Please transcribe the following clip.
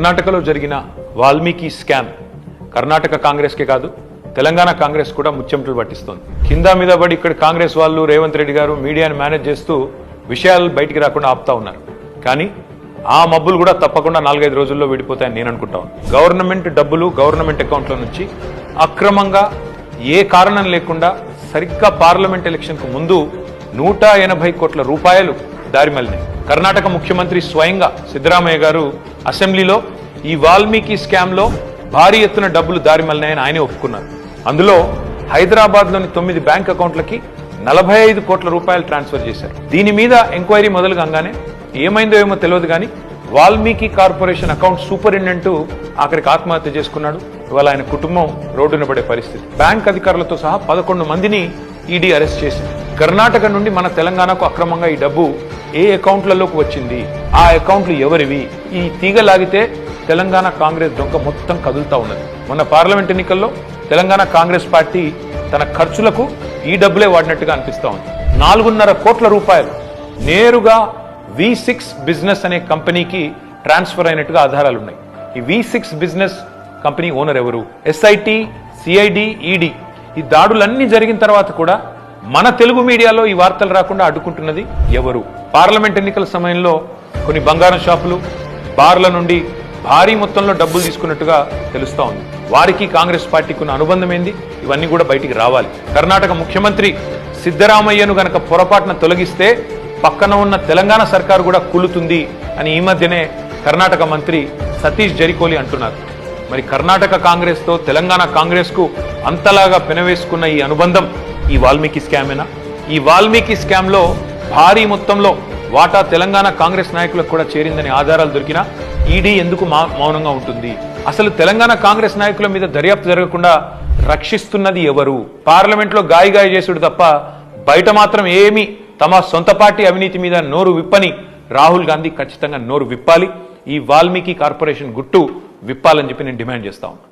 కర్ణాటకలో జరిగిన వాల్మీకి స్కామ్ కర్ణాటక కాంగ్రెస్కే కాదు తెలంగాణ కాంగ్రెస్ కూడా ముచ్చెమటలు పట్టిస్తోంది. కింద మీద పడి ఇక్కడ కాంగ్రెస్ వాళ్ళు రేవంత్ రెడ్డి గారు మీడియాని మేనేజ్ చేస్తూ విషయాలు బయటికి రాకుండా ఆపుతా ఉన్నారు. కానీ ఆ మబ్బులు కూడా తప్పకుండా 4-5 రోజుల్లో విడిపోతాయని నేను అనుకుంటాను. గవర్నమెంట్ డబ్బులు గవర్నమెంట్ అకౌంట్ల నుంచి అక్రమంగా ఏ కారణం లేకుండా సరిగ్గా పార్లమెంట్ ఎలక్షన్కు ముందు 180 కోట్ల రూపాయలు దారిమల్లినాయి. కర్ణాటక ముఖ్యమంత్రి స్వయంగా సిద్ధరామయ్య గారు అసెంబ్లీలో ఈ వాల్మీకి స్కామ్ లో భారీ ఎత్తున డబ్బులు దారిమల్లినాయని ఆయనే ఒప్పుకున్నారు. అందులో హైదరాబాద్ లోని 9 బ్యాంక్ అకౌంట్లకి 45 కోట్ల రూపాయలు ట్రాన్స్ఫర్ చేశారు. దీని మీద ఎంక్వైరీ మొదలు కాగానే ఏమైందో ఏమో తెలియదు కానీ వాల్మీకి కార్పొరేషన్ అకౌంట్ సూపరింటెండెంట్ ఆఖరికి ఆత్మహత్య చేసుకున్నాడు. ఇవాళ ఆయన కుటుంబం రోడ్డున పడే పరిస్థితి. బ్యాంక్ అధికారులతో సహా 11 మందిని ఈడీ అరెస్ట్ చేసింది. కర్ణాటక నుండి మన తెలంగాణకు అక్రమంగా ఈ డబ్బు ఏ అకౌంట్లలోకి వచ్చింది, ఆ అకౌంట్లు ఎవరివి, ఈ తీగ లాగితే తెలంగాణ కాంగ్రెస్ డొంక మొత్తం కదులుతా ఉన్నది. మొన్న పార్లమెంట్ ఎన్నికల్లో తెలంగాణ కాంగ్రెస్ పార్టీ తన ఖర్చులకు ఈ డబ్బులే వాడినట్టుగా అనిపిస్తా ఉంది. 4.5 కోట్ల రూపాయలు నేరుగా V6 బిజినెస్ అనే కంపెనీకి ట్రాన్స్ఫర్ అయినట్టుగా ఆధారాలు ఉన్నాయి. ఈ V6 బిజినెస్ కంపెనీ ఓనర్ ఎవరు? SIT, CID, ED ఈ దాడులన్నీ జరిగిన తర్వాత కూడా మన తెలుగు మీడియాలో ఈ వార్తలు రాకుండా అడ్డుకుంటున్నది ఎవరు? పార్లమెంట్ ఎన్నికల సమయంలో కొన్ని బంగారం షాపులు, బార్ల నుండి భారీ మొత్తంలో డబ్బులు తీసుకున్నట్టుగా తెలుస్తా ఉంది. వారికి కాంగ్రెస్ పార్టీకి ఉన్న అనుబంధం ఏంది? ఇవన్నీ కూడా బయటికి రావాలి. కర్ణాటక ముఖ్యమంత్రి సిద్ధరామయ్యను గనక పొరపాటున తొలగిస్తే పక్కన ఉన్న తెలంగాణ సర్కారు కూడా కూలుతుంది అని ఈ మధ్యనే కర్ణాటక మంత్రి సతీష్ జరికోలి అంటున్నారు. మరి కర్ణాటక కాంగ్రెస్ తో తెలంగాణ కాంగ్రెస్ కు అంతలాగా పెనవేసుకున్న ఈ అనుబంధం ఈ వాల్మీకి స్కామేనా? ఈ వాల్మీకి స్కామ్ లో భారీ మొత్తంలో వాటా తెలంగాణ కాంగ్రెస్ నాయకులకు కూడా చేరిందని ఆధారాలు దొరికినా ఈడీ ఎందుకు మౌనంగా ఉంటుంది? అసలు తెలంగాణ కాంగ్రెస్ నాయకుల మీద దర్యాప్తు జరగకుండా రక్షిస్తున్నది ఎవరు? పార్లమెంట్ లో గాయ చేసుడు తప్ప బయట మాత్రం ఏమీ తమ సొంత పార్టీ అవినీతి మీద నోరు విప్పని రాహుల్ గాంధీ ఖచ్చితంగా నోరు విప్పాలి. ఈ వాల్మీకి కార్పొరేషన్ గుట్టు విప్పాలని చెప్పి నేను డిమాండ్ చేస్తా ఉన్నాను.